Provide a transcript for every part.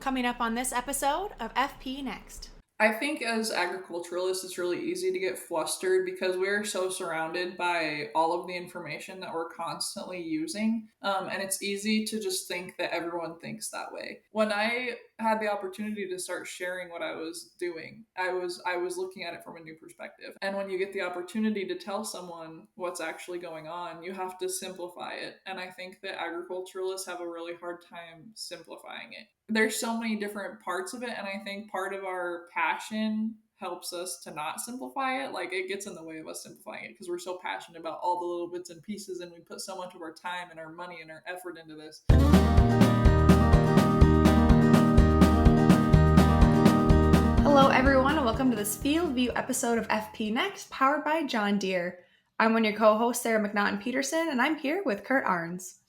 Coming up on this episode of FP Next. I think as agriculturalists, it's really easy to get flustered because we're so surrounded by all of the information that we're constantly using. And it's easy to just think that everyone thinks that way. When I had the opportunity to start sharing what I was doing, I was looking at it from a new perspective. And when you get the opportunity to tell someone what's actually going on, you have to simplify it. And I think that agriculturalists have a really hard time simplifying it. There's so many different parts of it, and I think part of our passion helps us to not simplify it. Like, it gets in the way of us simplifying it because we're so passionate about all the little bits and pieces, and we put so much of our time and our money and our effort into this. Hello everyone, and welcome to this Field View episode of FP Next, powered by John Deere. I'm one of your co-hosts, Sarah McNaughton-Peterson, and I'm here with Kurt Arns.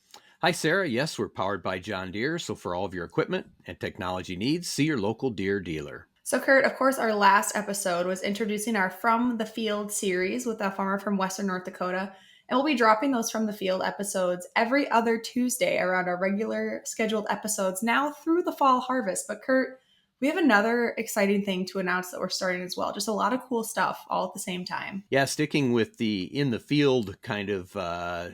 Hi, Sarah. Yes, we're powered by John Deere. So for all of your equipment and technology needs, see your local Deere dealer. So Kurt, of course, our last episode was introducing our From the Field series with a farmer from Western North Dakota. And we'll be dropping those From the Field episodes every other Tuesday around our regular scheduled episodes now through the fall harvest. But Kurt, we have another exciting thing to announce that we're starting as well. Just a lot of cool stuff all at the same time. Yeah, sticking with the in the field kind of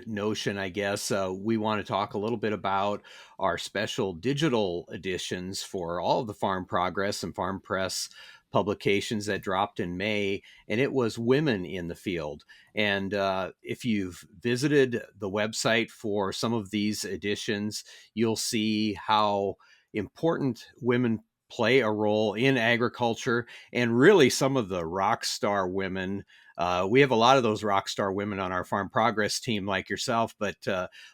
notion, I guess, we want to talk a little bit about our special digital editions for all of the Farm Progress and Farm Press publications that dropped in May, and it was Women in the Field. And if you've visited the website for some of these editions, you'll see how important women play a role in agriculture, and really some of the rock star women. We have a lot of those rock star women on our Farm Progress team like yourself, but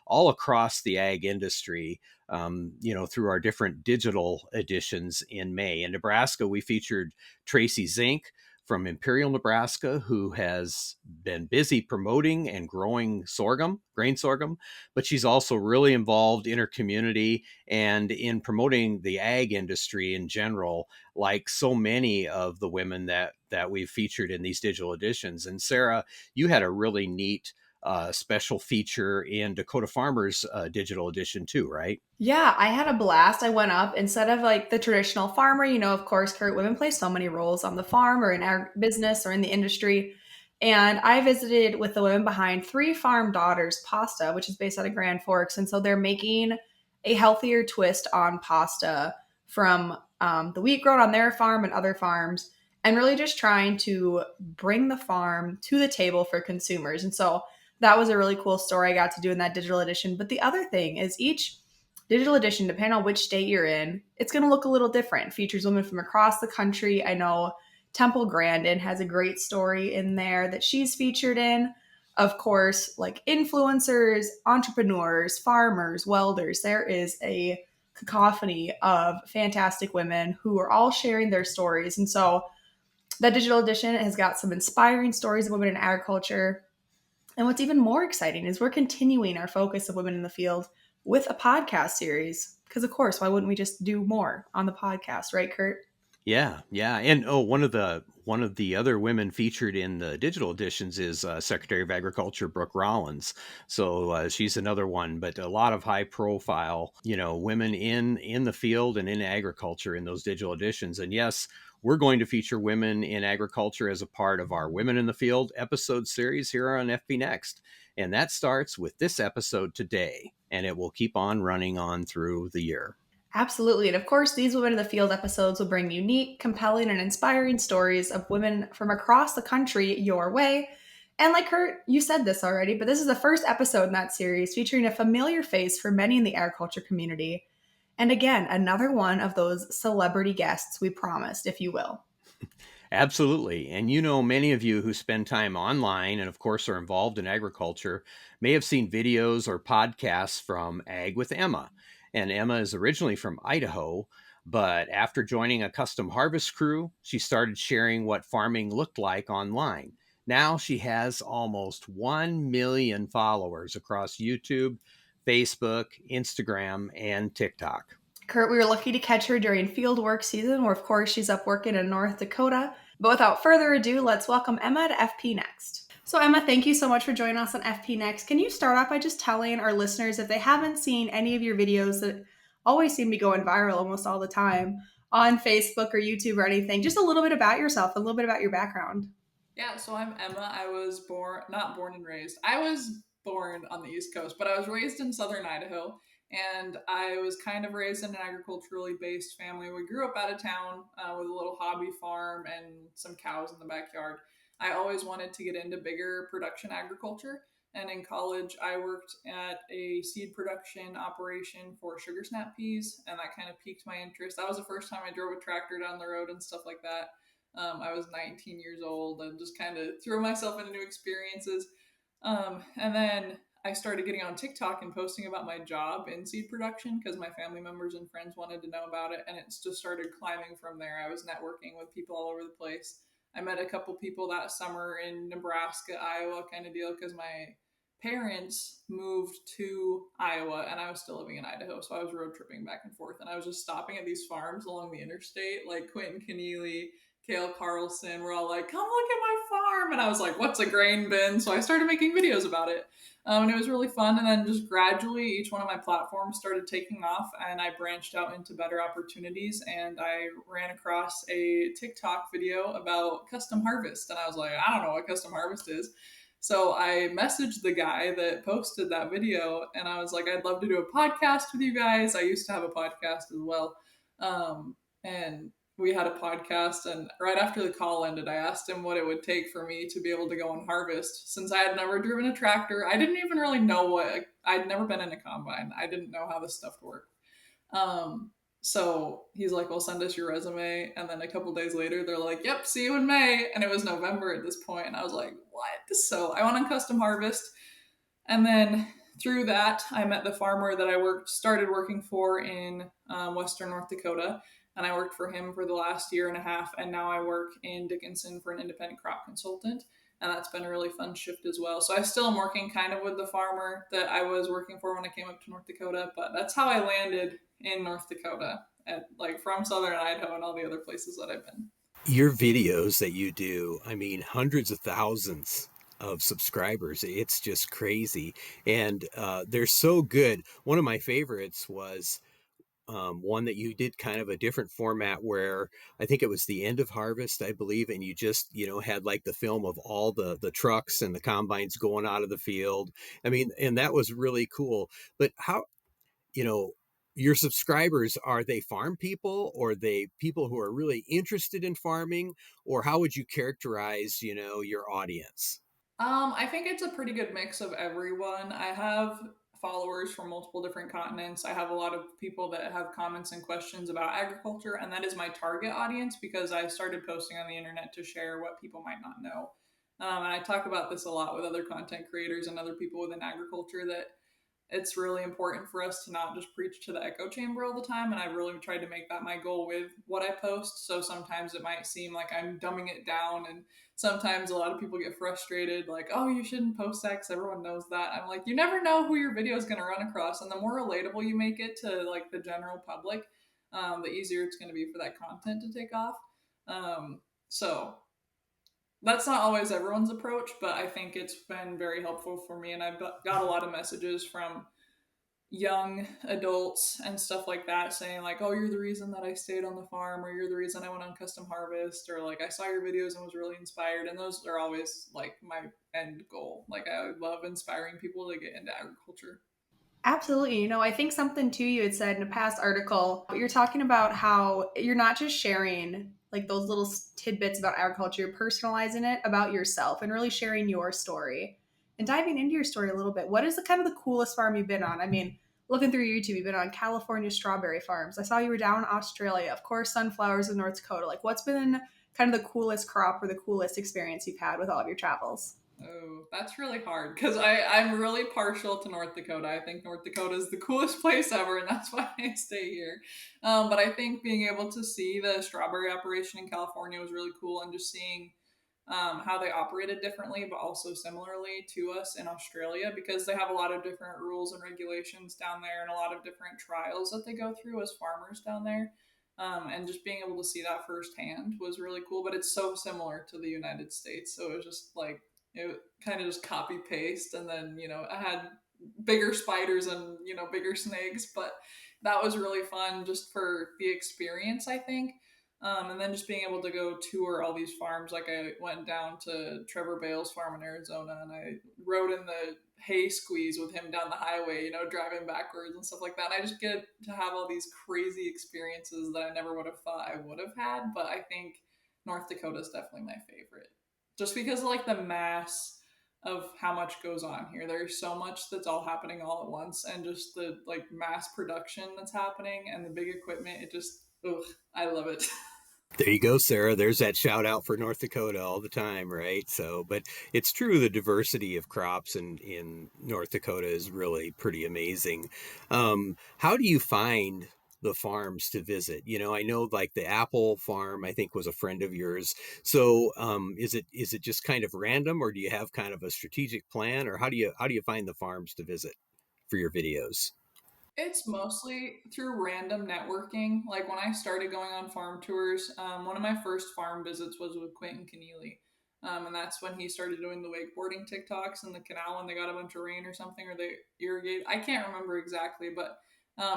all across the ag industry, through our different digital editions in May. In Nebraska, we featured Tracy Zink from Imperial, Nebraska, who has been busy promoting and growing grain sorghum, but she's also really involved in her community and in promoting the ag industry in general, like so many of the women that we've featured in these digital editions. And Sarah, you had a really neat special feature in Dakota Farmers digital edition too, right? Yeah, I had a blast. I went up instead of like the traditional farmer, of course, Kurt, women play so many roles on the farm or in our business or in the industry. And I visited with the women behind Three Farm Daughters Pasta, which is based out of Grand Forks. And so they're making a healthier twist on pasta from the wheat grown on their farm and other farms, and really just trying to bring the farm to the table for consumers. And so that was a really cool story I got to do in that digital edition. But the other thing is each digital edition, depending on which state you're in, it's going to look a little different. It features women from across the country. I know Temple Grandin has a great story in there that she's featured in. Of course, like influencers, entrepreneurs, farmers, welders. There is a cacophony of fantastic women who are all sharing their stories. And so that digital edition has got some inspiring stories of women in agriculture. And what's even more exciting is we're continuing our focus of women in the field with a podcast series. Because of course, why wouldn't we just do more on the podcast, right, Kurt? Yeah. And one of the other women featured in the digital editions is Secretary of Agriculture Brooke Rollins. So she's another one, but a lot of high profile, women in the field and in agriculture in those digital editions. And yes, we're going to feature women in agriculture as a part of our Women in the Field episode series here on FP Next. And that starts with this episode today, and it will keep on running on through the year. Absolutely. And of course, these Women in the Field episodes will bring unique, compelling, and inspiring stories of women from across the country your way. And like Kurt, you said this already, but this is the first episode in that series featuring a familiar face for many in the agriculture community. And again, another one of those celebrity guests we promised, if you will. Absolutely. And many of you who spend time online and of course are involved in agriculture may have seen videos or podcasts from Ag with Emma. And Emma is originally from Idaho, but after joining a custom harvest crew, she started sharing what farming looked like online. Now she has almost 1 million followers across YouTube, Facebook, Instagram, and TikTok. Kurt, we were lucky to catch her during field work season, where of course she's up working in North Dakota. But without further ado, let's welcome Emma to FP Next. So Emma, thank you so much for joining us on FP Next. Can you start off by just telling our listeners, if they haven't seen any of your videos that always seem to be going viral almost all the time on Facebook or YouTube or anything. Just a little bit about yourself, a little bit about your background. Yeah, so I'm Emma. I was not born and raised. I was born on the East Coast, but I was raised in southern Idaho. And I was kind of raised in an agriculturally based family. We grew up out of town with a little hobby farm and some cows in the backyard. I always wanted to get into bigger production agriculture. And in college, I worked at a seed production operation for sugar snap peas, and that kind of piqued my interest. That was the first time I drove a tractor down the road and stuff like that. I was 19 years old and just kind of threw myself into new experiences. And then I started getting on TikTok and posting about my job in seed production because my family members and friends wanted to know about it. And it's just started climbing from there. I was networking with people all over the place. I met a couple people that summer in Nebraska, Iowa kind of deal because my parents moved to Iowa and I was still living in Idaho. So I was road tripping back and forth and I was just stopping at these farms along the interstate, like Quentin Keneally, Kale Carlson were all like, come look at my farm. And I was like, what's a grain bin? So I started making videos about it. And it was really fun. And then just gradually, each one of my platforms started taking off, and I branched out into better opportunities. And I ran across a TikTok video about custom harvest. And I was like, I don't know what custom harvest is. So I messaged the guy that posted that video, and I was like, I'd love to do a podcast with you guys. I used to have a podcast as well. And we had a podcast, and right after the call ended, I asked him what it would take for me to be able to go and harvest. Since I had never driven a tractor, I didn't even really know I'd never been in a combine. I didn't know how this stuff worked. Um, so he's like, well, send us your resume. And then a couple days later, they're like, yep, see you in May. And it was November at this point, and I was like, what? So I went on custom harvest. And then through that, I met the farmer that started working for in Western North Dakota, and I worked for him for the last year and a half. And now I work in Dickinson for an independent crop consultant, and that's been a really fun shift as well. So I still am working kind of with the farmer that I was working for when I came up to North Dakota, but that's how I landed in North Dakota, at like from Southern Idaho and all the other places that I've been. Your videos that you do, I mean, hundreds of thousands of subscribers. It's just crazy. And they're so good. One of my favorites was one that you did kind of a different format where I think it was the end of harvest, I believe, and you just, had like the film of all the trucks and the combines going out of the field. I mean, and that was really cool. But how, you know, your subscribers, are they farm people, or are they people who are really interested in farming, or how would you characterize, your audience? I think it's a pretty good mix of everyone. I have followers from multiple different continents. I have a lot of people that have comments and questions about agriculture, and that is my target audience because I started posting on the internet to share what people might not know. And I talk about this a lot with other content creators and other people within agriculture that it's really important for us to not just preach to the echo chamber all the time. And I've really tried to make that my goal with what I post. So sometimes it might seem like I'm dumbing it down. And sometimes a lot of people get frustrated, like, oh, you shouldn't post that because everyone knows that. I'm like, you never know who your video is going to run across. And the more relatable you make it to like the general public, the easier it's going to be for that content to take off. So that's not always everyone's approach, but I think it's been very helpful for me. And I've got a lot of messages from young adults and stuff like that saying like, oh, you're the reason that I stayed on the farm, or you're the reason I went on custom harvest, or like I saw your videos and was really inspired. And those are always like my end goal. Like I love inspiring people to get into agriculture. Absolutely. I think something too you had said in a past article, you're talking about how you're not just sharing like those little tidbits about agriculture, you're personalizing it about yourself and really sharing your story and diving into your story a little bit. What is the kind of the coolest farm you've been on? I mean, looking through YouTube, you've been on California strawberry farms. I saw you were down in Australia, of course, sunflowers in North Dakota. Like, what's been kind of the coolest crop or the coolest experience you've had with all of your travels? Oh, that's really hard because I'm really partial to North Dakota. I think North Dakota is the coolest place ever, and that's why I stay here. But I think being able to see the strawberry operation in California was really cool, and just seeing how they operated differently, but also similarly to us in Australia, because they have a lot of different rules and regulations down there, and a lot of different trials that they go through as farmers down there. And just being able to see that firsthand was really cool. But it's so similar to the United States, so it was just like it kind of just copy paste, and then I had bigger spiders and bigger snakes, but that was really fun just for the experience, I think. And then just being able to go tour all these farms. Like I went down to Trevor Bale's farm in Arizona and I rode in the hay squeeze with him down the highway, driving backwards and stuff like that. And I just get to have all these crazy experiences that I never would have thought I would have had. But I think North Dakota is definitely my favorite. Just because of like the mass of how much goes on here. There's so much that's all happening all at once, and just the like mass production that's happening and the big equipment. It just, ugh, I love it. There you go, Sarah. There's that shout out for North Dakota all the time, right? So, but it's true, the diversity of crops in North Dakota is really pretty amazing. How do you find the farms to visit? I know like the apple farm, I think was a friend of yours. So, is it just kind of random, or do you have kind of a strategic plan, or how do you find the farms to visit for your videos? It's mostly through random networking. Like when I started going on farm tours, one of my first farm visits was with Quentin Keneally. And that's when he started doing the wakeboarding TikToks in the canal when they got a bunch of rain or something, or they irrigate. I can't remember exactly, but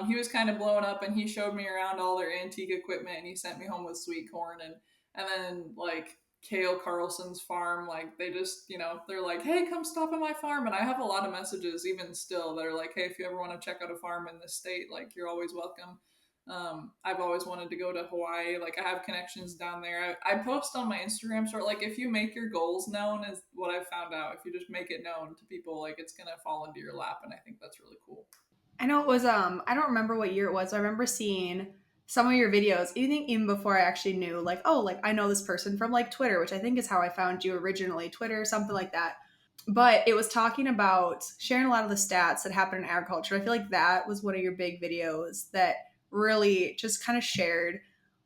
he was kind of blowing up and he showed me around all their antique equipment and he sent me home with sweet corn and then like Kale Carlson's farm, like they just, they're like, hey, come stop at my farm. And I have a lot of messages even still that are like, hey, if you ever want to check out a farm in this state, like you're always welcome. I've always wanted to go to Hawaii. Like I have connections down there. I post on my Instagram story, like if you make your goals known is what I've found out. If you just make it known to people, like it's going to fall into your lap. And I think that's really cool. I know it was I don't remember what year it was. I remember seeing some of your videos, even before I actually knew like, oh, like I know this person from like Twitter, which I think is how I found you originally, Twitter, something like that. But it was talking about sharing a lot of the stats that happen in agriculture. I feel like that was one of your big videos that really just kind of shared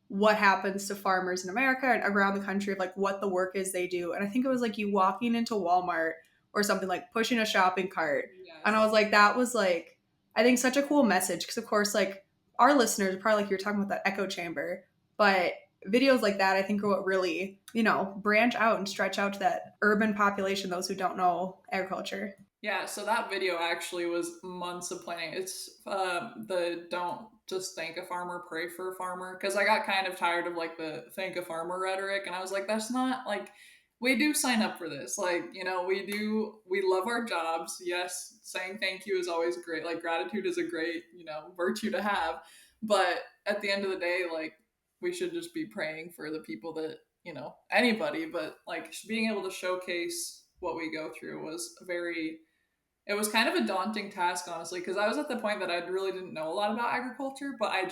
what happens to farmers in America and around the country of like what the work is they do. And I think it was like you walking into Walmart or something, like pushing a shopping cart. And I was Yes. like, that was like, I think such a cool message. Cause of course, like our listeners are probably like you're talking about that echo chamber, but videos like that I think are what really, branch out and stretch out to that urban population, those who don't know agriculture. Yeah, so that video actually was months of planning. It's the don't just thank a farmer, pray for a farmer. Because I got kind of tired of like the thank a farmer rhetoric, and I was like, that's not like we do sign up for this. Like, we love our jobs. Yes, saying thank you is always great. Like, gratitude is a great, virtue to have. But at the end of the day, like, we should just be praying for the people that, anybody, but like being able to showcase what we go through was very it was kind of a daunting task, honestly, because I was at the point that I really didn't know a lot about agriculture, but I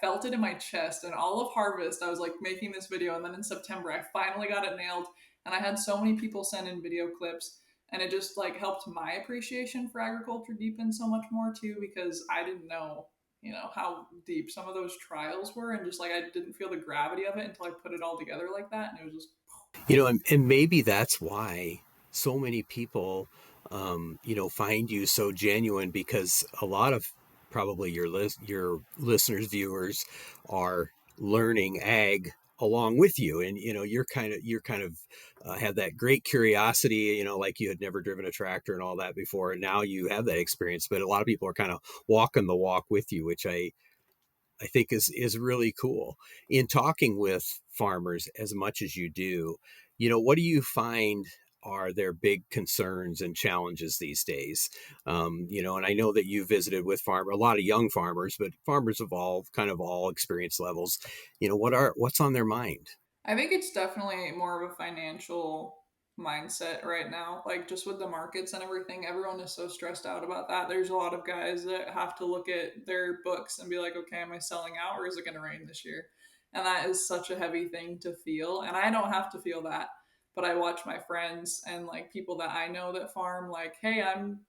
felt it in my chest. And all of harvest, I was like making this video, and then in September, I finally got it nailed, and I had so many people send in video clips, and it just like helped my appreciation for agriculture deepen so much more too, because I didn't know, how deep some of those trials were, and just like I didn't feel the gravity of it until I put it all together like that, and it was just And maybe that's why so many people, find you so genuine, because a lot of probably your listeners, viewers are learning ag along with you, and you're kind of have that great curiosity, like you had never driven a tractor and all that before, and now you have that experience. But a lot of people are kind of walking the walk with you, which I think is really cool. In talking with farmers as much as you do, what do you find are their big concerns and challenges these days? And I know that you visited with a lot of young farmers, but farmers of all experience levels. What's on their mind? I think it's definitely more of a financial mindset right now. Like just with the markets and everything, everyone is so stressed out about that. There's a lot of guys that have to look at their books and be like, okay, am I selling out or is it going to rain this year? And that is such a heavy thing to feel. And I don't have to feel that, but I watch my friends and like people that I know that farm, like, hey, I'm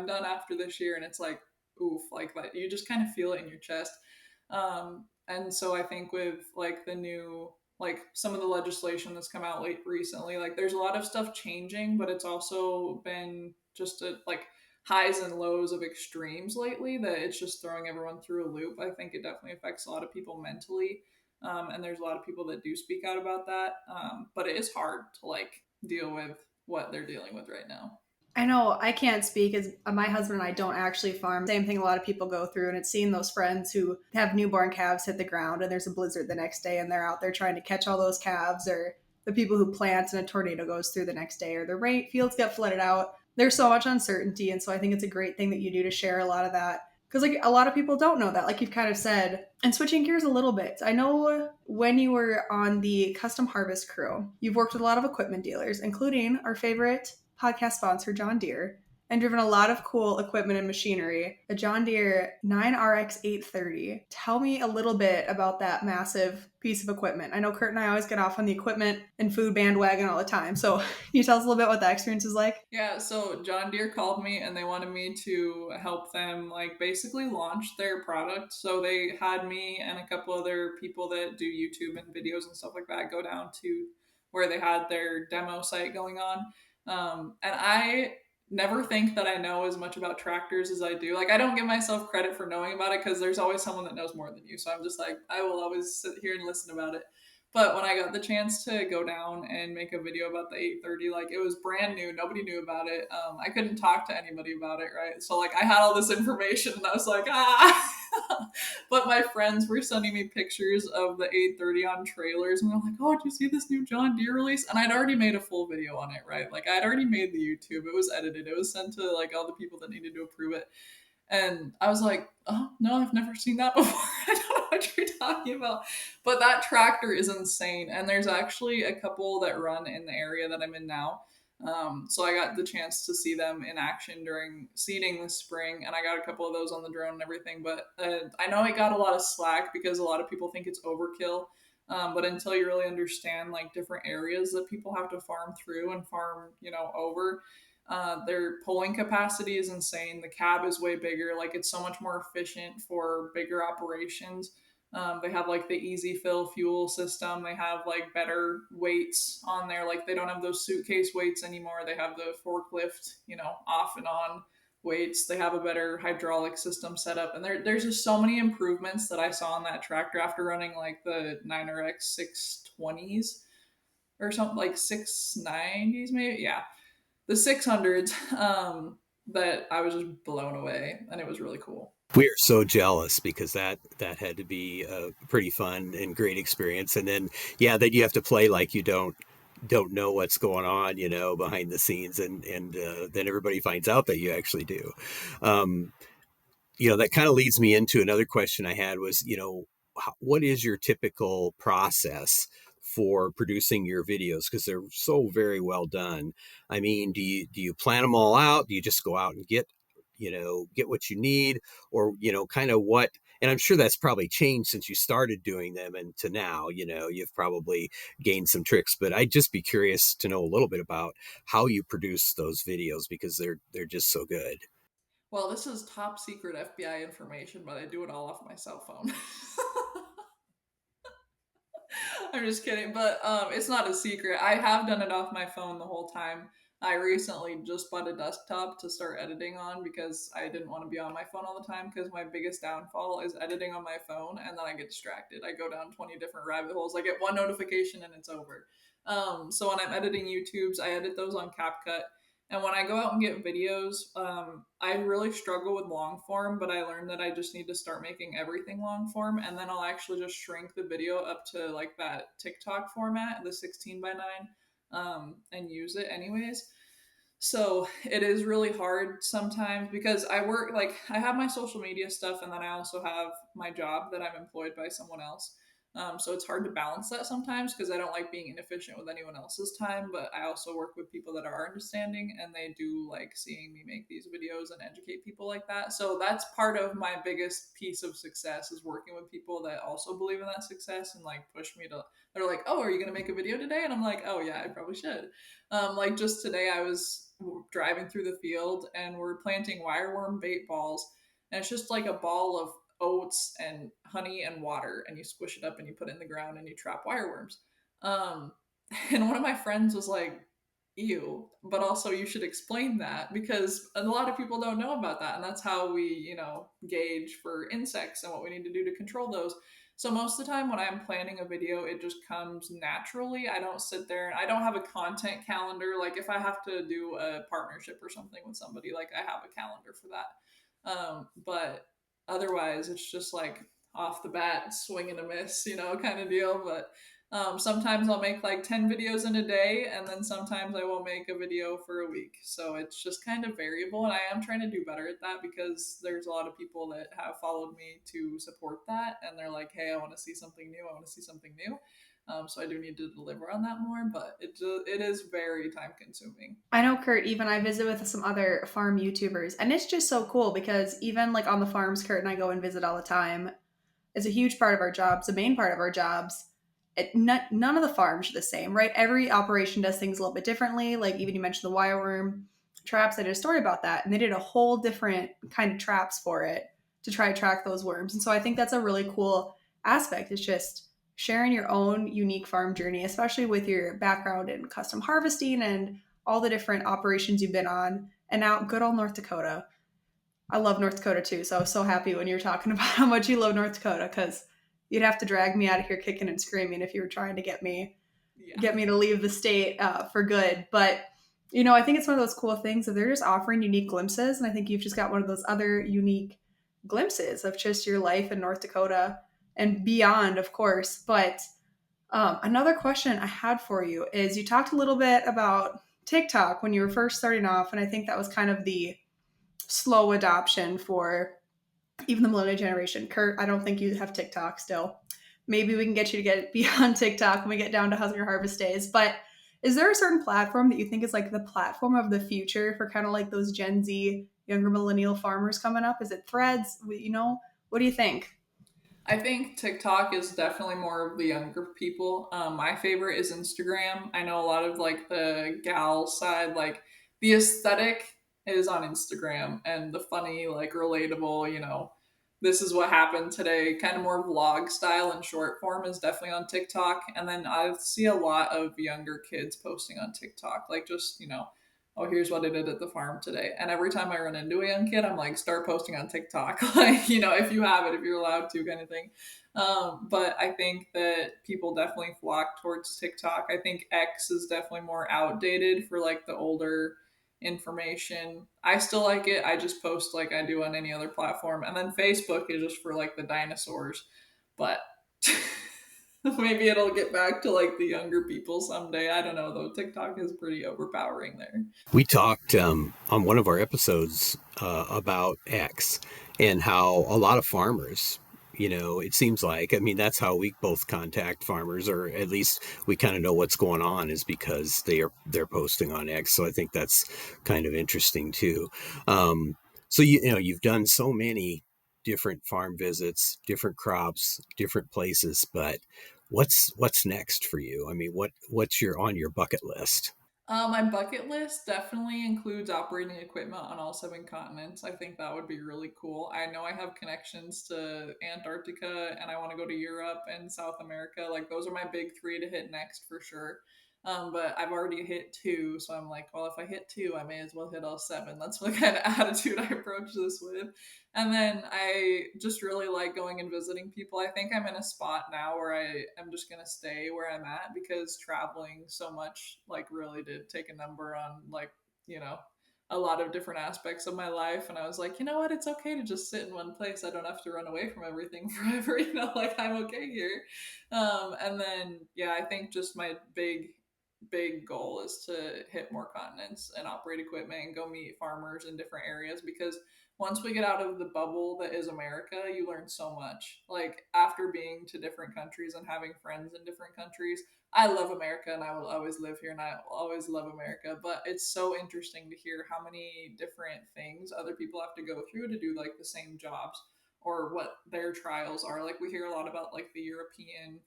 done after this year. And it's like, oof, like that. You just kind of feel it in your chest. And so I think with like the new like some of the legislation that's come out late recently. Like there's a lot of stuff changing, but it's also been just like highs and lows of extremes lately that it's just throwing everyone through a loop. I think it definitely affects a lot of people mentally. And there's a lot of people that do speak out about that. But it is hard to like deal with what they're dealing with right now. I know I can't speak as my husband and I don't actually farm. Same thing a lot of people go through, and it's seeing those friends who have newborn calves hit the ground and there's a blizzard the next day and they're out there trying to catch all those calves, or the people who plant and a tornado goes through the next day, or the rain fields get flooded out. There's so much uncertainty, and so I think it's a great thing that you do to share a lot of that, because like a lot of people don't know that, like you've kind of said. And switching gears a little bit, I know when you were on the custom harvest crew, you've worked with a lot of equipment dealers, including our favorite podcast sponsor, John Deere, and driven a lot of cool equipment and machinery. The John Deere 9RX 830. Tell me a little bit about that massive piece of equipment. I know Kurt and I always get off on the equipment and food bandwagon all the time. So can you tell us a little bit what that experience is like? Yeah, so John Deere called me and they wanted me to help them like basically launch their product. So they had me and a couple other people that do YouTube and videos and stuff like that go down to where they had their demo site going on. And I never think that I know as much about tractors as I do. Like, I don't give myself credit for knowing about it because there's always someone that knows more than you. So I'm just like, I will always sit here and listen about it. But when I got the chance to go down and make a video about the 830, like it was brand new. Nobody knew about it. I couldn't talk to anybody about it, right? So like I had all this information and I was like, ah. But my friends were sending me pictures of the 830 on trailers and they're like, oh, did you see this new John Deere release? And I'd already made a full video on it, right? Like I'd already made the YouTube. It was edited. It was sent to like all the people that needed to approve it. And I was like, oh, no, I've never seen that before. I don't know what you're talking about. But that tractor is insane. And there's actually a couple that run in the area that I'm in now. So I got the chance to see them in action during seeding this spring. And I got a couple of those on the drone and everything. But I know I got a lot of slack because a lot of people think it's overkill. But until you really understand like different areas that people have to farm through and farm, over, their pulling capacity is insane. The cab is way bigger. Like it's so much more efficient for bigger operations. They have like the easy fill fuel system. They have like better weights on there. Like they don't have those suitcase weights anymore. They have the forklift, off and on weights. They have a better hydraulic system set up. And there's just so many improvements that I saw on that tractor after running like the 9RX 620s or something, like 690s maybe. Yeah, the 600s, that I was just blown away and it was really cool. We are so jealous because that had to be a pretty fun and great experience. And then, yeah, then you have to play like you don't know what's going on, behind the scenes, and then everybody finds out that you actually do. Um, that kind of leads me into another question I had was, what is your typical process for producing your videos? Because they're so very well done. I mean, do you plan them all out? Do you just go out and get what you need, or, kind of what, and I'm sure that's probably changed since you started doing them and to now, you've probably gained some tricks, but I'd just be curious to know a little bit about how you produce those videos because they're just so good. Well, this is top secret FBI information, but I do it all off my cell phone. I'm just kidding, but it's not a secret. I have done it off my phone the whole time. I recently just bought a desktop to start editing on because I didn't want to be on my phone all the time because my biggest downfall is editing on my phone and then I get distracted. I go down 20 different rabbit holes. I get one notification and it's over. So when I'm editing YouTubes, I edit those on CapCut. And when I go out and get videos, I really struggle with long form, but I learned that I just need to start making everything long form. And then I'll actually just shrink the video up to like that TikTok format, the 16 by 9, and use it anyways. So it is really hard sometimes because I work, like I have my social media stuff and then I also have my job that I'm employed by someone else. So it's hard to balance that sometimes because I don't like being inefficient with anyone else's time, but I also work with people that are understanding and they do like seeing me make these videos and educate people like that. So that's part of my biggest piece of success is working with people that also believe in that success and like push me to, they're like, oh, are you going to make a video today? And I'm like, oh yeah, I probably should. Like just today I was driving through the field and we're planting wireworm bait balls. And it's just like a ball of oats and honey and water, and you squish it up and you put it in the ground and you trap wireworms. Um, and one of my friends was like, ew, but also you should explain that because a lot of people don't know about that. And that's how we, gauge for insects and what we need to do to control those. So most of the time when I'm planning a video, it just comes naturally. I don't sit there and I don't have a content calendar. Like if I have to do a partnership or something with somebody, like I have a calendar for that. But otherwise, it's just like off the bat, swing and a miss, kind of deal. But sometimes I'll make like 10 videos in a day, and then sometimes I will make a video for a week. So it's just kind of variable. And I am trying to do better at that because there's a lot of people that have followed me to support that. And they're like, hey, I want to see something new. I want to see something new. So I do need to deliver on that more, but it is very time consuming. I know, Kurt, even I visit with some other farm YouTubers, and it's just so cool because even like on the farms Kurt and I go and visit all the time, is a huge part of our jobs, the main part of our jobs. None of the farms are the same, right? Every operation does things a little bit differently. Like even you mentioned the wireworm traps. I did a story about that, and they did a whole different kind of traps for it to try to track those worms. And so I think that's a really cool aspect. It's just sharing your own unique farm journey, especially with your background in custom harvesting and all the different operations you've been on. And now, good old North Dakota. I love North Dakota too. So I was so happy when you were talking about how much you love North Dakota because you'd have to drag me out of here kicking and screaming if you were trying to Yeah. get me to leave the state for good. But I think it's one of those cool things that they're just offering unique glimpses, and I think you've just got one of those other unique glimpses of just your life in North Dakota and beyond, of course. But another question I had for you is you talked a little bit about TikTok when you were first starting off, and I think that was kind of the slow adoption for even the millennial generation. Kurt, I don't think you have TikTok still. Maybe we can get you to get beyond TikTok when we get down to Husker Harvest Days. But is there a certain platform that you think is like the platform of the future for kind of like those Gen Z, younger millennial farmers coming up? Is it Threads? What do you think? I think TikTok is definitely more of the younger people. My favorite is Instagram. I know a lot of like the gal side, like the aesthetic is on Instagram, and the funny, like relatable, this is what happened today, kind of more vlog style and short form is definitely on TikTok. And then I see a lot of younger kids posting on TikTok, like just, oh, here's what I did at the farm today. And every time I run into a young kid, I'm like, start posting on TikTok, like, if you have it, if you're allowed to, kind of thing. But I think that people definitely flock towards TikTok. I think X is definitely more outdated for like the older information. I still like it. I just post like I do on any other platform. And then Facebook is just for like the dinosaurs. But maybe it'll get back to like the younger people someday. I don't know though. TikTok is pretty overpowering there. We talked on one of our episodes about X and how a lot of farmers, it seems like, I mean, that's how we both contact farmers, or at least we kind of know what's going on, is because they're posting on X. So I think that's kind of interesting too. So you've done so many different farm visits, different crops, different places, but what's next for you? I mean, what's your on your bucket list? My bucket list definitely includes operating equipment on all 7 continents. I think that would be really cool. I know I have connections to Antarctica, and I want to go to Europe and South America. Like those are my big 3 to hit next for sure. But I've already hit 2, so I'm like, well, if I hit 2, I may as well hit all 7. That's what kind of attitude I approach this with. And then I just really like going and visiting people. I think I'm in a spot now where I am just going to stay where I'm at because traveling so much like really did take a number on like, you know, a lot of different aspects of my life. And I was like, you know what? It's okay to just sit in one place. I don't have to run away from everything forever. Like I'm okay here. And then, yeah, I think just my big goal is to hit more continents and operate equipment and go meet farmers in different areas because once we get out of the bubble that is America, you learn so much. Like after being to different countries and having friends in different countries, I love America and I will always live here and I will always love America. But it's so interesting to hear how many different things other people have to go through to do like the same jobs or what their trials are. Like we hear a lot about like the European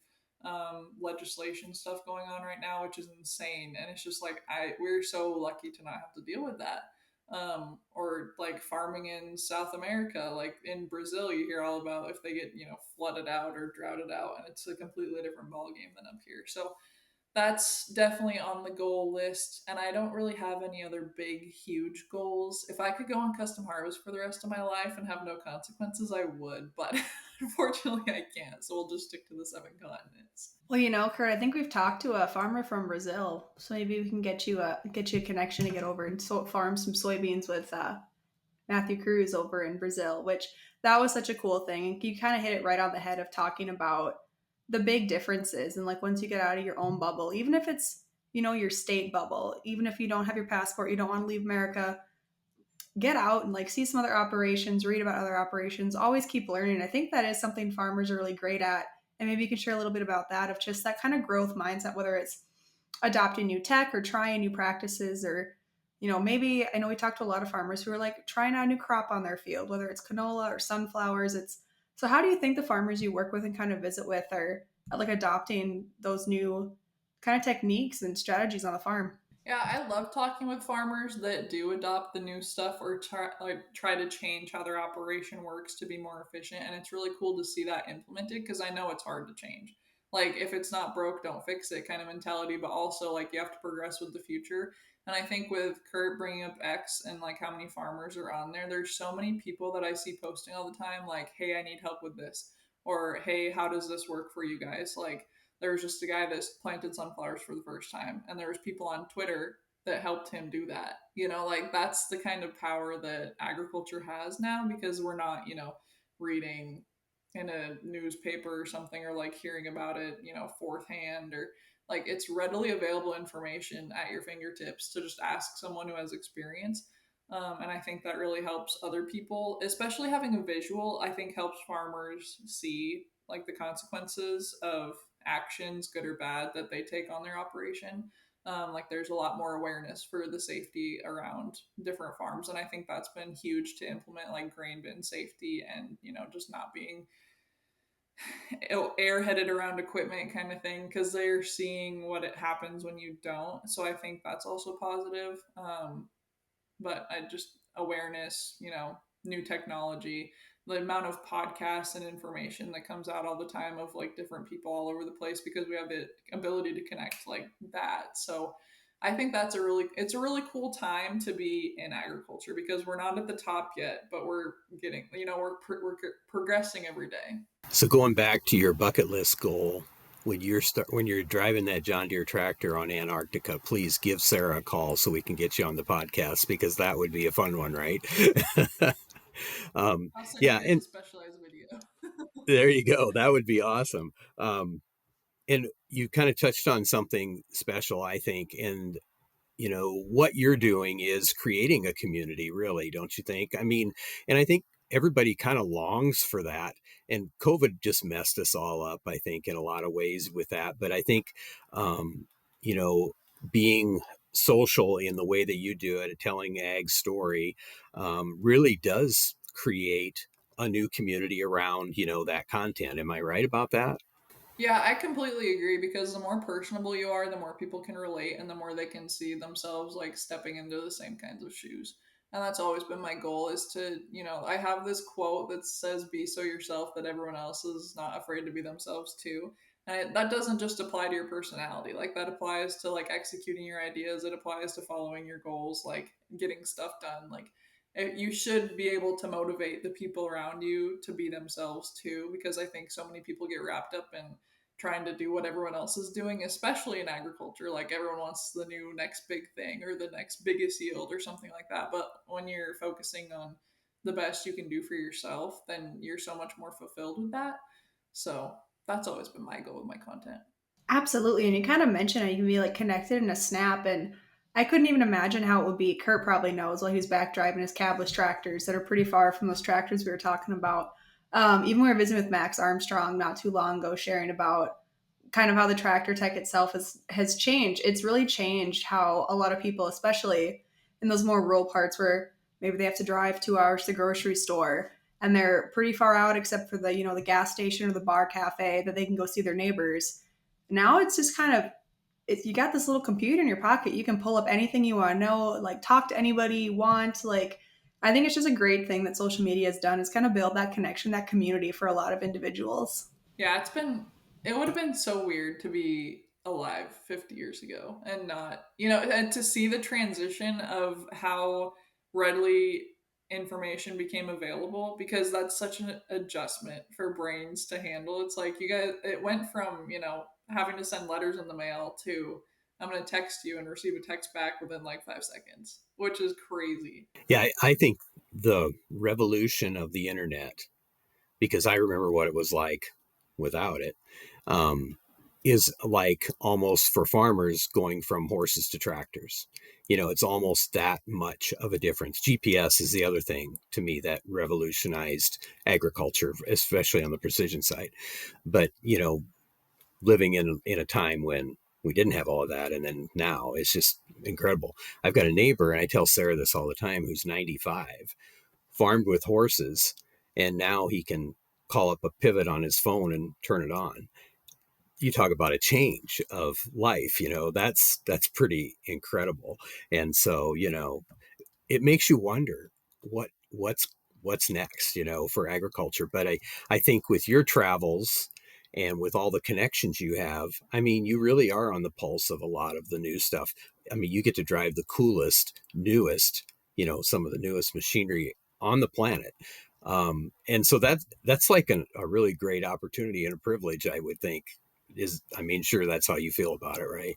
legislation stuff going on right now, which is insane. And it's just like we're so lucky to not have to deal with that. Or like farming in South America, like in Brazil, you hear all about if they get flooded out or droughted out, and it's a completely different ball game than up here. So That's definitely on the goal list, and I don't really have any other big, huge goals. If I could go on custom harvest for the rest of my life and have no consequences, I would, but unfortunately I can't, so we'll just stick to the seven continents. Well, you know, Kurt, I think we've talked to a farmer from Brazil, so maybe we can get you a connection to get over and farm some soybeans with Matthew Cruz over in Brazil, which that was such a cool thing. And you kind of hit it right on the head of talking about the big differences. And like once you get out of your own bubble, even if it's, your state bubble, even if you don't have your passport, you don't want to leave America, get out and like see some other operations, read about other operations, always keep learning. I think that is something farmers are really great at. And maybe you can share a little bit about that of just that kind of growth mindset, whether it's adopting new tech or trying new practices or maybe I know we talked to a lot of farmers who are like trying out a new crop on their field, whether it's canola or sunflowers. It's so how do you think the farmers you work with and kind of visit with are like adopting those new kind of techniques and strategies on the farm? Yeah, I love talking with farmers that do adopt the new stuff or try to change how their operation works to be more efficient, and it's really cool to see that implemented because I know it's hard to change. Like if it's not broke, don't fix it kind of mentality, but also like you have to progress with the future. And I think with Kurt bringing up X and like how many farmers are on there, there's so many people that I see posting all the time like, "Hey, I need help with this," or "Hey, how does this work for you guys?" Like there was just a guy that planted sunflowers for the first time, and there was people on Twitter that helped him do that. Like that's the kind of power that agriculture has now because we're not, reading in a newspaper or something or like hearing about it, fourth hand or like it's readily available information at your fingertips to just ask someone who has experience. And I think that really helps other people, especially having a visual, I think helps farmers see like the consequences of actions, good or bad, that they take on their operation. Like there's a lot more awareness for the safety around different farms, and I think that's been huge to implement, like grain bin safety and just not being airheaded around equipment kind of thing because they're seeing what it happens when you don't. So I think that's also positive. But I just awareness, new technology, the amount of podcasts and information that comes out all the time of like different people all over the place because we have the ability to connect like that. So I think it's a really cool time to be in agriculture because we're not at the top yet, but we're getting, we're progressing every day. So going back to your bucket list goal, when you're driving that John Deere tractor on Antarctica, please give Sarah a call so we can get you on the podcast because that would be a fun one, right? I'll send you Yeah, guys a and specialized video. there you go. That would be awesome. And you kind of touched on something special, I think, and what you're doing is creating a community, really, don't you think? I mean, and I think everybody kind of longs for that. And COVID just messed us all up, I think, in a lot of ways with that. But I think, um, you know, being social in the way that you do it, telling Ag's story, really does create a new community around, that content. Am I right about that? Yeah, I completely agree because the more personable you are, the more people can relate and the more they can see themselves like stepping into the same kinds of shoes. And that's always been my goal is to, I have this quote that says be so yourself that everyone else is not afraid to be themselves too. And that doesn't just apply to your personality. Like that applies to like executing your ideas, it applies to following your goals, like getting stuff done. Like you should be able to motivate the people around you to be themselves too because I think so many people get wrapped up in trying to do what everyone else is doing, especially in agriculture. Like everyone wants the new next big thing or the next biggest yield or something like that. But when you're focusing on the best you can do for yourself, then you're so much more fulfilled with that. So that's always been my goal with my content. Absolutely. And you kind of mentioned it, you can be like connected in a snap. And I couldn't even imagine how it would be. Kurt probably knows while he was back driving his cabless tractors that are pretty far from those tractors we were talking about. Even we were visiting with Max Armstrong not too long ago, sharing about kind of how the tractor tech itself has changed. It's really changed how a lot of people, especially in those more rural parts where maybe they have to drive 2 hours to the grocery store and they're pretty far out except for the the gas station or the bar cafe that they can go see their neighbors. Now it's just kind of you got this little computer in your pocket. You can pull up anything you want to know, like talk to anybody you want. Like I think it's just a great thing that social media has done is kind of build that connection, that community for a lot of individuals. Yeah, it would have been so weird to be alive 50 years ago, and not, you know, and to see the transition of how readily information became available, because that's such an adjustment for brains to handle. It's like, you guys, it went from, you know, having to send letters in the mail to I'm going to text you and receive a text back within like 5 seconds, which is crazy. Yeah, I think the revolution of the internet, because I remember what it was like without it, um, is like almost for farmers going from horses to tractors. You know, it's almost that much of a difference. GPS is the other thing to me that revolutionized agriculture, especially on the precision side. But, you know, living in a time when we didn't have all of that, and then now it's just incredible. I've got a neighbor, and I tell Sarah this all the time, who's 95, farmed with horses, and now he can call up a pivot on his phone and turn it on. You talk about a change of life, you know, that's pretty incredible. And so, you know, it makes you wonder what's next, you know, for agriculture. But I think with your travels and with all the connections you have, I mean, you really are on the pulse of a lot of the new stuff. I mean, you get to drive the coolest, newest, you know, some of the newest machinery on the planet. And so that's like a really great opportunity and a privilege, I would think. Is, I mean, sure, that's how you feel about it, right?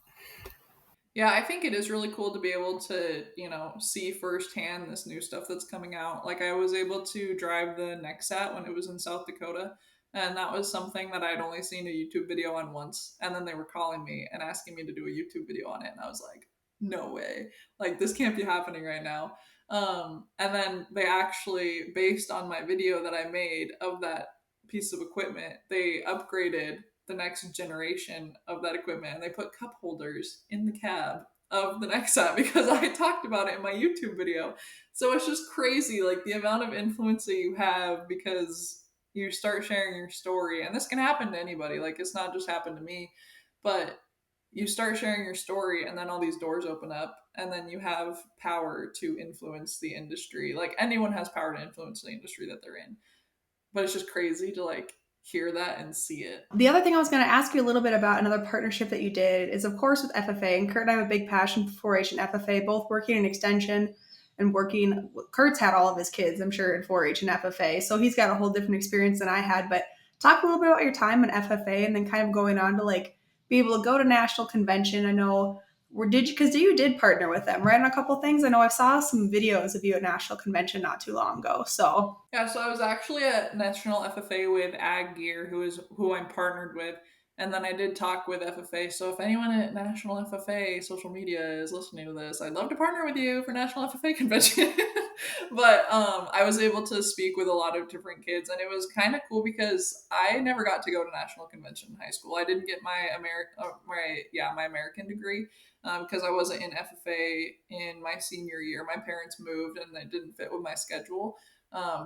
Yeah, I think it is really cool to be able to, you know, see firsthand this new stuff that's coming out. Like, I was able to drive the Nexat when it was in South Dakota, and that was something that I'd only seen a YouTube video on once. And then they were calling me and asking me to do a YouTube video on it, and I was like, no way. Like, this can't be happening right now. And then they actually, based on my video that I made of that piece of equipment, they upgraded the next generation of that equipment, and they put cup holders in the cab of the Nexat because I talked about it in my YouTube video. So it's just crazy, like the amount of influence that you have because you start sharing your story. And this can happen to anybody, like it's not just happened to me, but you start sharing your story and then all these doors open up, and then you have power to influence the industry. Like anyone has power to influence the industry that they're in, but it's just crazy to like hear that and see it. The other thing I was going to ask you a little bit about, another partnership that you did, is of course with FFA. And Kurt and I have a big passion for 4-H and FFA, both working in extension and working. Kurt's had all of his kids, I'm sure, in 4-H and FFA, so he's got a whole different experience than I had. But talk a little bit about your time in FFA, and then kind of going on to like be able to go to national convention. I know, where did you, because you did partner with them, right, on a couple of things. I know I saw some videos of you at national convention not too long ago. So Yeah, so I was actually at National FFA with Ag Gear, who I'm partnered with, and then I did talk with FFA. So if anyone at National FFA social media is listening to this, I'd love to partner with you for National FFA convention. But I was able to speak with a lot of different kids, and it was kind of cool because I never got to go to national convention in high school. I didn't get my American degree because I wasn't in FFA in my senior year. My parents moved, and it didn't fit with my schedule.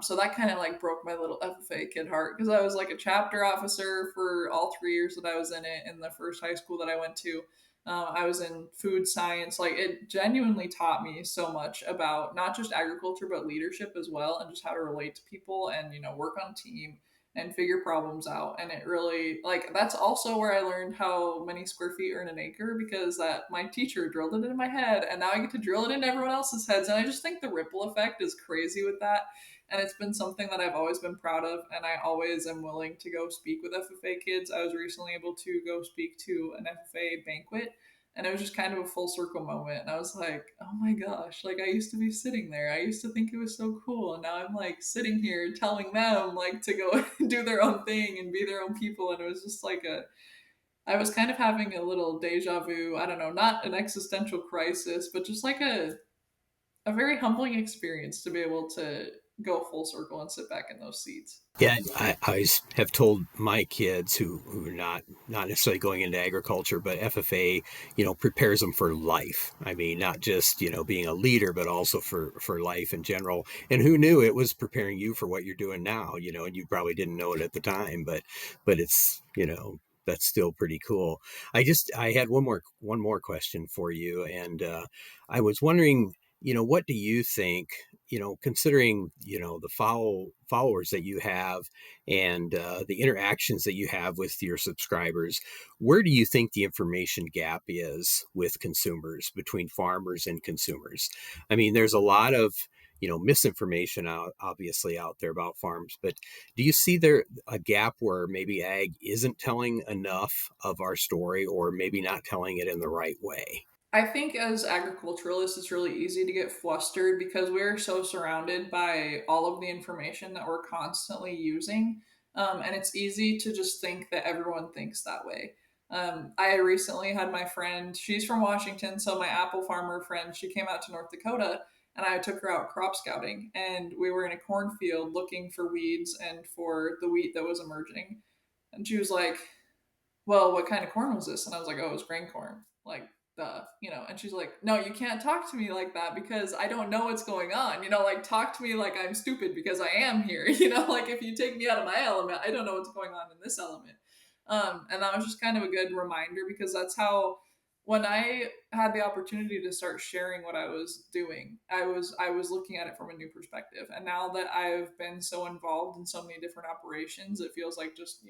So that kind of like broke my little FFA kid heart because I was like a chapter officer for all 3 years that I was in it. In the first high school that I went to, I was in food science. Like it genuinely taught me so much about not just agriculture but leadership as well, and just how to relate to people and work on a team and figure problems out. And it really, like, that's also where I learned how many square feet are in an acre, because that my teacher drilled it in my head, and now I get to drill it into everyone else's heads. And I just think the ripple effect is crazy with that, and it's been something that I've always been proud of, and I always am willing to go speak with FFA kids. I was recently able to go speak to an FFA banquet, and it was just kind of a full circle moment. And I was like, oh my gosh, like I used to be sitting there. I used to think it was so cool. And now I'm like sitting here telling them like to go do their own thing and be their own people. And it was just like I was kind of having a little deja vu. I don't know, not an existential crisis, but just like a very humbling experience to be able to go full circle and sit back in those seats. Yeah, I have told my kids who are not necessarily going into agriculture, but FFA, you know, prepares them for life. I mean, not just, you know, being a leader, but also for life in general. And who knew it was preparing you for what you're doing now, you know, and you probably didn't know it at the time, but it's, you know, that's still pretty cool. I had one more question for you, and I was wondering, you know, what do you think considering, the followers that you have and the interactions that you have with your subscribers, where do you think the information gap is with consumers, between farmers and consumers? I mean, there's a lot of, misinformation obviously out there about farms, but do you see there a gap where maybe ag isn't telling enough of our story, or maybe not telling it in the right way? I think as agriculturalists, it's really easy to get flustered because we're so surrounded by all of the information that we're constantly using. And it's easy to just think that everyone thinks that way. I recently had my friend, she's from Washington, so my apple farmer friend, she came out to North Dakota and I took her out crop scouting. And we were in a cornfield looking for weeds and for the wheat that was emerging. And she was like, well, what kind of corn was this? And I was like, oh, it was grain corn. Like, and she's like, no, you can't talk to me like that because I don't know what's going on. Like talk to me like I'm stupid because I am here. Like if you take me out of my element, I don't know what's going on in this element. And that was just kind of a good reminder because that's how, when I had the opportunity to start sharing what I was doing, I was looking at it from a new perspective. And now that I've been so involved in so many different operations, it feels like just,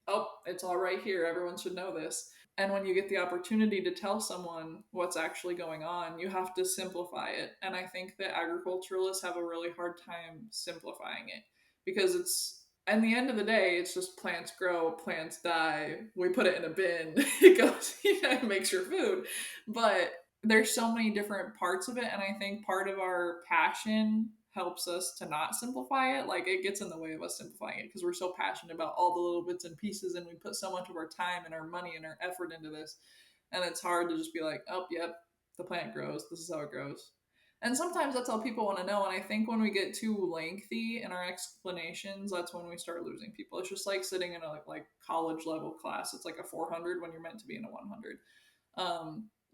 oh, it's all right here. Everyone should know this. And when you get the opportunity to tell someone what's actually going on, you have to simplify it. And I think that agriculturalists have a really hard time simplifying it because at the end of the day, it's just plants grow, plants die. We put it in a bin. It goes, it makes your food. But there's so many different parts of it. And I think part of our passion helps us to not simplify it. Like it gets in the way of us simplifying it because we're so passionate about all the little bits and pieces and we put so much of our time and our money and our effort into this. And it's hard to just be like, oh, yep, the plant grows. This is how it grows. And sometimes that's all people want to know. And I think when we get too lengthy in our explanations, that's when we start losing people. It's just like sitting in a like college level class. It's like a 400 when you're meant to be in a 100.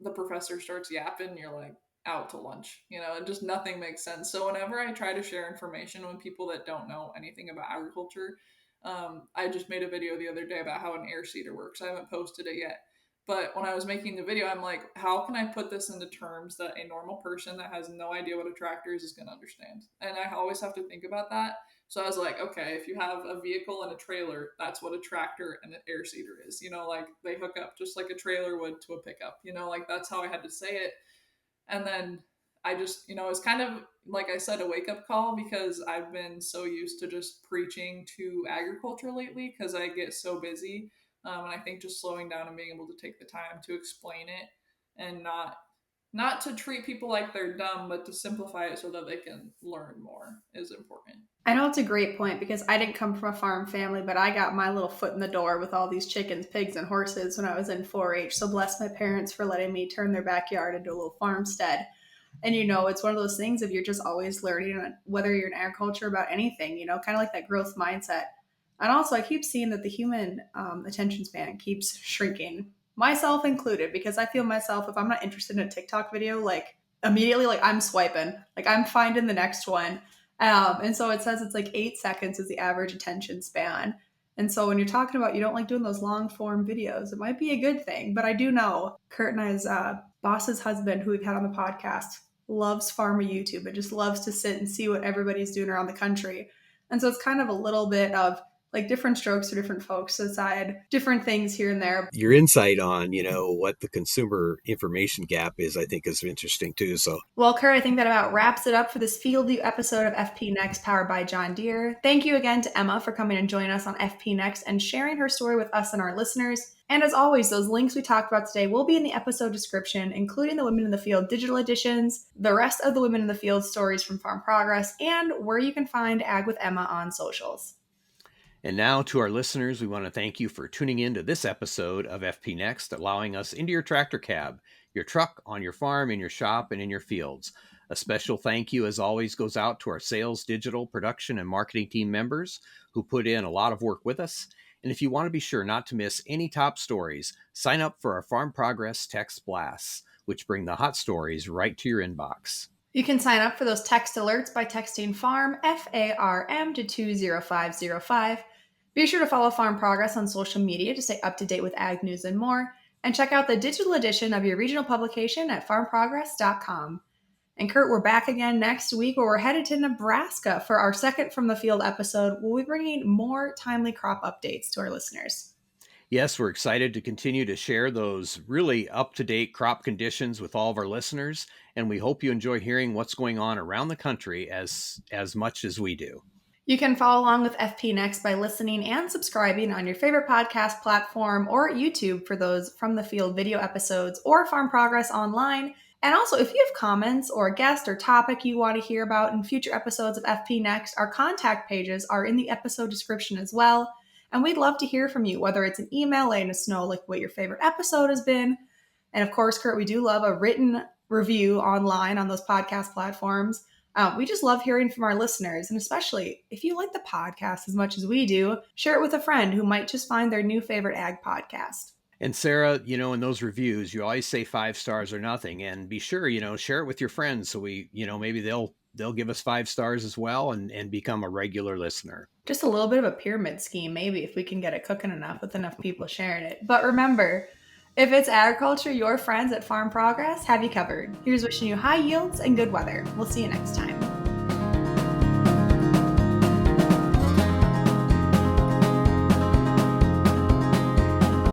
The professor starts yapping, you're like, out to lunch, and just nothing makes sense. So whenever I try to share information with people that don't know anything about agriculture, I just made a video the other day about how an air seeder works. I haven't posted it yet, but when I was making the video, I'm like, how can I put this into terms that a normal person that has no idea what a tractor is going to understand? And I always have to think about that. So I was like, okay, if you have a vehicle and a trailer, that's what a tractor and an air seeder is. Like they hook up just like a trailer would to a pickup. Like that's how I had to say it. And then I just, it's kind of, like I said, a wake up call because I've been so used to just preaching to agriculture lately because I get so busy. And I think just slowing down and being able to take the time to explain it and not to treat people like they're dumb, but to simplify it so that they can learn more is important. I know it's a great point because I didn't come from a farm family, but I got my little foot in the door with all these chickens, pigs, and horses when I was in 4-H. So bless my parents for letting me turn their backyard into a little farmstead. And it's one of those things if you're just always learning, whether you're in agriculture about anything, kind of like that growth mindset. And also, I keep seeing that the human attention span keeps shrinking, myself included, because I feel myself, if I'm not interested in a TikTok video, like immediately, like I'm swiping, like I'm finding the next one. And so it says it's like 8 seconds is the average attention span. And so when you're talking about you don't like doing those long form videos, it might be a good thing. But I do know Kurt and I's boss's husband, who we've had on the podcast, loves pharma YouTube and just loves to sit and see what everybody's doing around the country. And so it's kind of a little bit of like different strokes for different folks, decide different things here and there. Your insight on, what the consumer information gap is, I think is interesting too. So, well, Kurt, I think that about wraps it up for this field view episode of FP Next powered by John Deere. Thank you again to Emma for coming and joining us on FP Next and sharing her story with us and our listeners. And as always, those links we talked about today will be in the episode description, including the Women in the Field digital editions, the rest of the Women in the Field stories from Farm Progress, and where you can find Ag with Emma on socials. And now to our listeners, we want to thank you for tuning in to this episode of FP Next, allowing us into your tractor cab, your truck, on your farm, in your shop, and in your fields. A special thank you, as always, goes out to our sales, digital, production, and marketing team members who put in a lot of work with us. And if you want to be sure not to miss any top stories, sign up for our Farm Progress text blasts, which bring the hot stories right to your inbox. You can sign up for those text alerts by texting FARM, FARM, to 20505. Be sure to follow Farm Progress on social media to stay up to date with ag news and more. And check out the digital edition of your regional publication at farmprogress.com. And Kurt, we're back again next week where we're headed to Nebraska for our second From the Field episode. We'll be bringing more timely crop updates to our listeners. Yes, we're excited to continue to share those really up-to-date crop conditions with all of our listeners, and we hope you enjoy hearing what's going on around the country as much as we do. You can follow along with FP Next by listening and subscribing on your favorite podcast platform or YouTube for those From the Field video episodes or Farm Progress online. And also, if you have comments or a guest or topic you want to hear about in future episodes of FP Next, our contact pages are in the episode description as well. And we'd love to hear from you, whether it's an email letting us know like what your favorite episode has been. And of course, Kurt, we do love a written review online on those podcast platforms. We just love hearing from our listeners. And especially if you like the podcast as much as we do, share it with a friend who might just find their new favorite ag podcast. And Sarah, in those reviews, you always say 5 stars or nothing, and be sure, share it with your friends. So we, maybe they'll give us 5 stars as well and become a regular listener. Just a little bit of a pyramid scheme, maybe, if we can get it cooking enough with enough people sharing it. But remember, if it's agriculture, your friends at Farm Progress have you covered. Here's wishing you high yields and good weather. We'll see you next time.